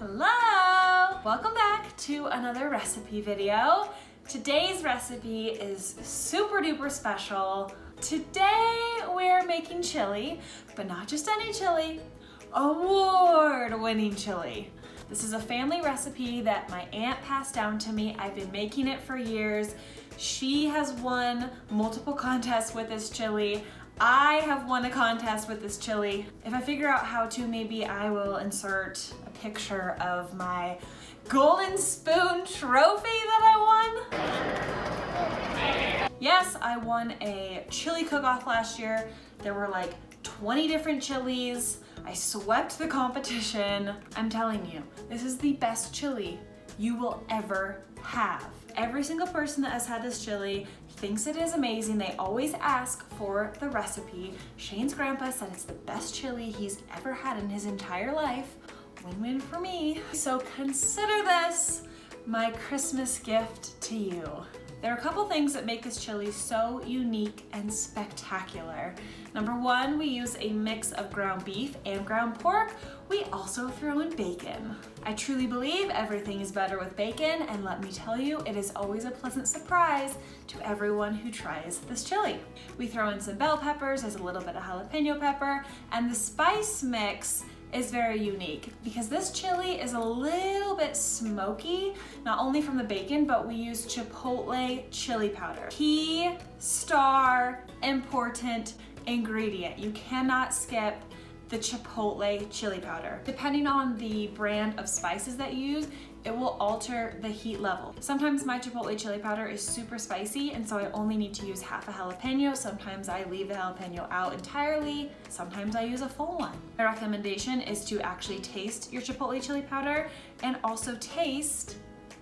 Hello! Welcome back to another recipe video. Today's recipe is super duper special. Today we're making chili, but not just any chili, award-winning chili. This is a family recipe that my aunt passed down to me. I've been making it for years. She has won multiple contests with this chili. I have won a contest with this chili. If I figure out how to, maybe I will insert a picture of my golden spoon trophy that I won. Yes, I won a chili cook-off last year. There were like 20 different chilies. I swept the competition. I'm telling you, this is the best chili you will ever have. Every single person that has had this chili thinks it is amazing. They always ask for the recipe. Shane's grandpa said it's the best chili he's ever had in his entire life. Win-win for me. So consider this my Christmas gift to you. There are a couple things that make this chili so unique and spectacular. Number one, we use a mix of ground beef and ground pork. We also throw in bacon. I truly believe everything is better with bacon, and let me tell you, it is always a pleasant surprise to everyone who tries this chili. We throw in some bell peppers, there's a little bit of jalapeno pepper, and the spice mix is very unique because this chili is a little bit smoky, not only from the bacon, but we use chipotle chili powder. Key, star, important ingredient. You cannot skip the chipotle chili powder. Depending on the brand of spices that you use, it will alter the heat level. Sometimes my chipotle chili powder is super spicy, and so I only need to use half a jalapeno. Sometimes I leave the jalapeno out entirely. Sometimes I use a full one. My recommendation is to actually taste your chipotle chili powder and also taste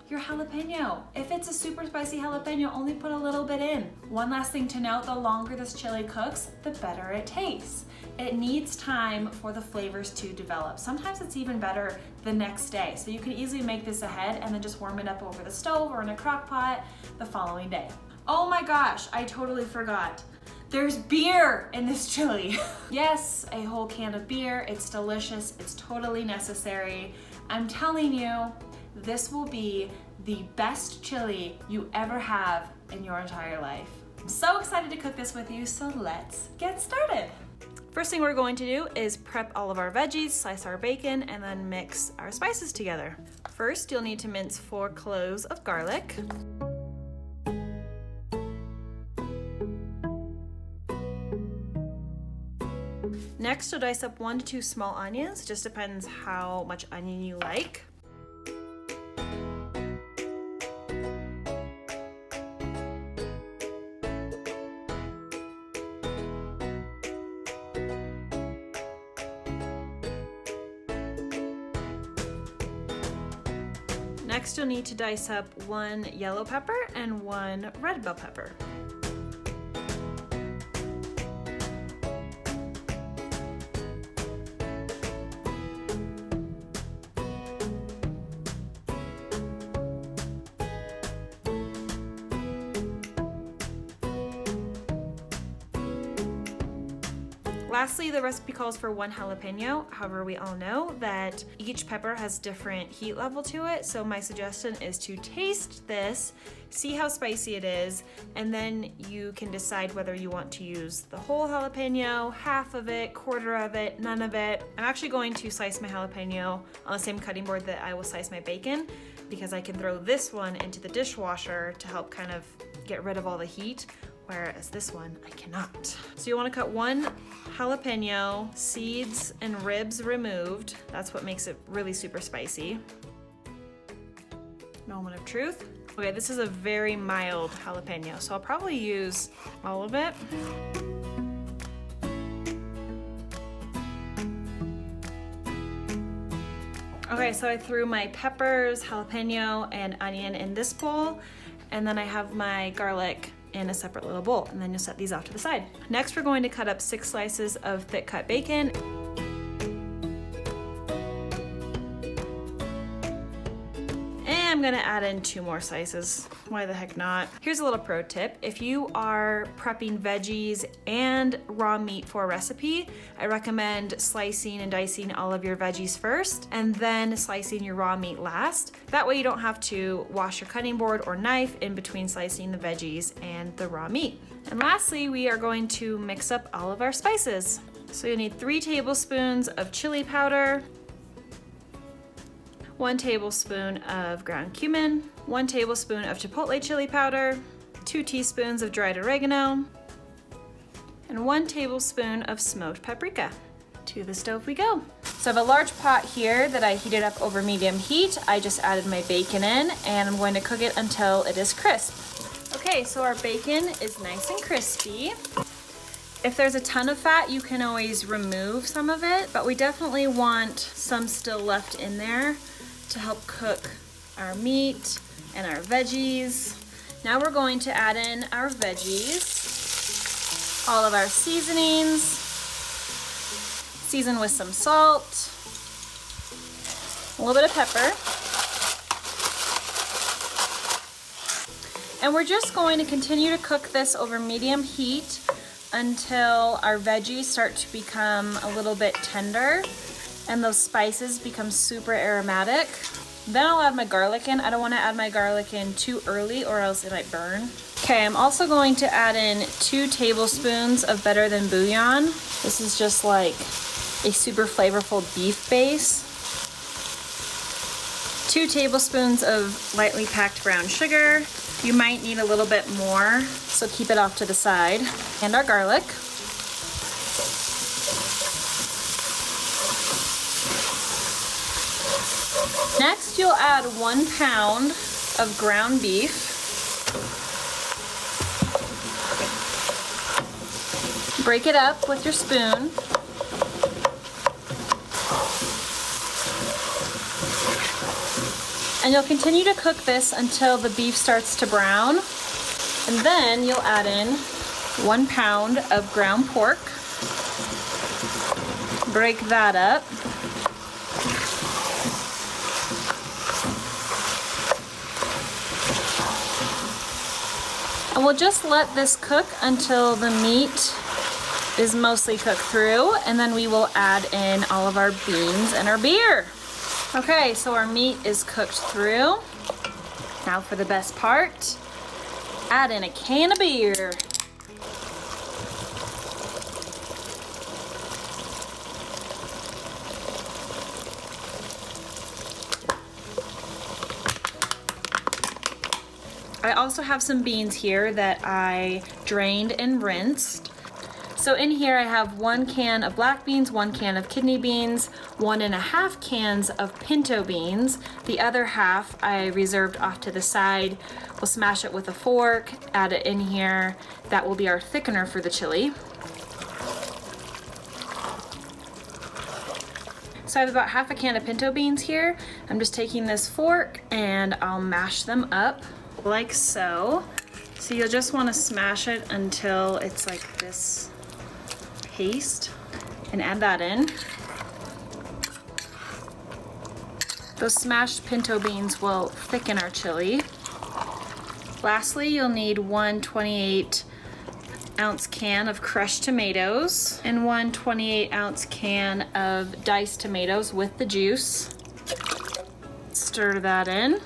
your jalapeno. If it's a super spicy jalapeno, only put a little bit in. One last thing to note, the longer this chili cooks, the better it tastes. It needs time for the flavors to develop. Sometimes it's even better the next day. So you can easily make this ahead and then just warm it up over the stove or in a crock pot the following day. Oh my gosh, I totally forgot. There's beer in this chili. Yes, a whole can of beer. It's delicious. It's totally necessary. I'm telling you, this will be the best chili you ever have in your entire life. I'm so excited to cook this with you, so let's get started. First thing we're going to do is prep all of our veggies, slice our bacon, and then mix our spices together. First, you'll need to mince 4 cloves of garlic. Next, you'll dice up 1 to 2 small onions. Just depends how much onion you like. Next, you'll need to dice up 1 yellow pepper and 1 red bell pepper. Lastly, the recipe calls for 1 jalapeno. However, we all know that each pepper has different heat level to it. So my suggestion is to taste this, see how spicy it is, and then you can decide whether you want to use the whole jalapeno, half of it, quarter of it, none of it. I'm actually going to slice my jalapeno on the same cutting board that I will slice my bacon, because I can throw this one into the dishwasher to help kind of get rid of all the heat, whereas this one I cannot. So you want to cut 1 jalapeno, seeds and ribs removed. That's what makes it really super spicy. Moment of truth. Okay, this is a very mild jalapeno, so I'll probably use all of it. Okay, so I threw my peppers, jalapeno, and onion in this bowl, and then I have my garlic in a separate little bowl, and then you'll set these off to the side. Next, we're going to cut up 6 slices of thick cut bacon. I'm gonna add in 2 more slices. Why the heck not? Here's a little pro tip. If you are prepping veggies and raw meat for a recipe, I recommend slicing and dicing all of your veggies first and then slicing your raw meat last. That way you don't have to wash your cutting board or knife in between slicing the veggies and the raw meat. And lastly, we are going to mix up all of our spices. So you'll need 3 tablespoons of chili powder, 1 tablespoon of ground cumin, 1 tablespoon of chipotle chili powder, 2 teaspoons of dried oregano, and 1 tablespoon of smoked paprika. To the stove we go. So I have a large pot here that I heated up over medium heat. I just added my bacon in and I'm going to cook it until it is crisp. Okay, so our bacon is nice and crispy. If there's a ton of fat, you can always remove some of it, but we definitely want some still left in there to help cook our meat and our veggies. Now we're going to add in our veggies, all of our seasonings, season with some salt, a little bit of pepper, and we're just going to continue to cook this over medium heat until our veggies start to become a little bit tender and those spices become super aromatic. Then I'll add my garlic in. I don't want to add my garlic in too early or else it might burn. Okay, I'm also going to add in 2 tablespoons of Better Than Bouillon. This is just like a super flavorful beef base. 2 tablespoons of lightly packed brown sugar. You might need a little bit more, so keep it off to the side. And our garlic. Next, you'll add 1 pound of ground beef. Break it up with your spoon. And you'll continue to cook this until the beef starts to brown. And then you'll add in 1 pound of ground pork. Break that up. And we'll just let this cook until the meat is mostly cooked through, and then we will add in all of our beans and our beer. Okay, so our meat is cooked through. Now for the best part, add in a can of beer. I also have some beans here that I drained and rinsed. So in here I have 1 can of black beans, 1 can of kidney beans, 1.5 cans of pinto beans. The other half I reserved off to the side. We'll smash it with a fork, add it in here. That will be our thickener for the chili. So I have about half a can of pinto beans here. I'm just taking this fork and I'll mash them up like so. So you'll just want to smash it until it's like this paste and add that in. Those smashed pinto beans will thicken our chili. Lastly, you'll need 1 28-ounce can of crushed tomatoes and 1 28-ounce can of diced tomatoes with the juice. Stir that in.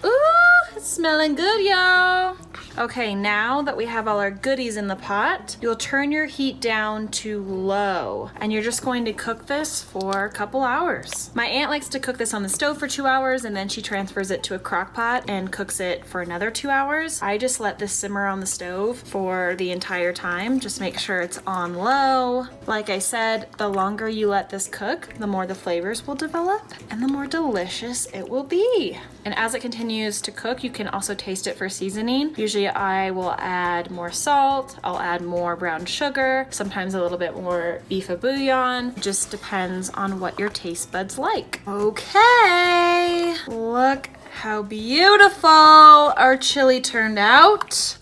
Ooh, it's smelling good, y'all. Okay, now that we have all our goodies in the pot, you'll turn your heat down to low, and you're just going to cook this for a couple hours. My aunt likes to cook this on the stove for 2 hours, and then she transfers it to a crock pot and cooks it for another 2 hours. I just let this simmer on the stove for the entire time. Just make sure it's on low. Like I said, the longer you let this cook, the more the flavors will develop, and the more delicious it will be. And as it continues to cook, you can also taste it for seasoning. Usually I will add more salt, I'll add more brown sugar, sometimes a little bit more beef bouillon. It just depends on what your taste buds like. Okay, look how beautiful our chili turned out.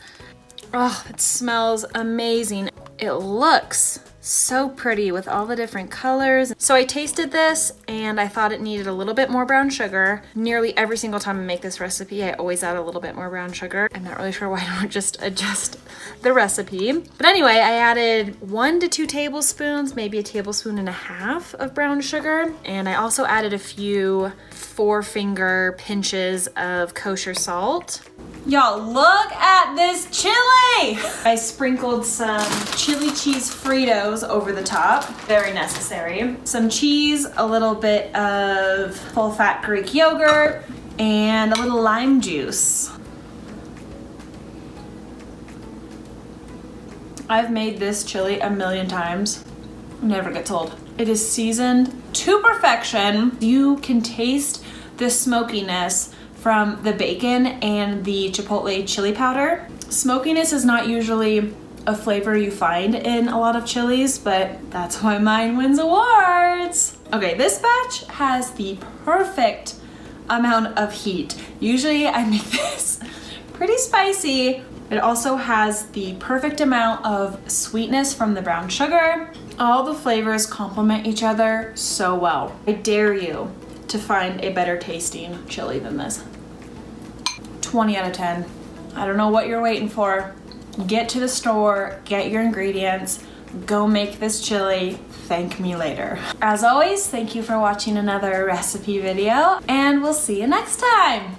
Oh, it smells amazing. It looks So pretty with all the different colors. So I tasted this and I thought it needed a little bit more brown sugar. Nearly every single time I make this recipe, I always add a little bit more brown sugar. I'm not really sure why I don't just adjust the recipe. But anyway, I added 1 to 2 tablespoons, maybe 1.5 tablespoons of brown sugar. And I also added a few 4-finger pinches of kosher salt. Y'all, look at this chili! I sprinkled some chili cheese Fritos over the top. Very necessary. Some cheese, a little bit of full-fat Greek yogurt, and a little lime juice. I've made this chili a million times. Never gets old. It is seasoned to perfection. You can taste the smokiness from the bacon and the chipotle chili powder. Smokiness is not usually a flavor you find in a lot of chilies, but that's why mine wins awards. Okay, this batch has the perfect amount of heat. Usually I make this pretty spicy. It also has the perfect amount of sweetness from the brown sugar. All the flavors complement each other so well. I dare you to find a better tasting chili than this. 20 out of 10. I don't know what you're waiting for. Get to the store, get your ingredients, go make this chili, thank me later. As always, thank you for watching another recipe video, and we'll see you next time.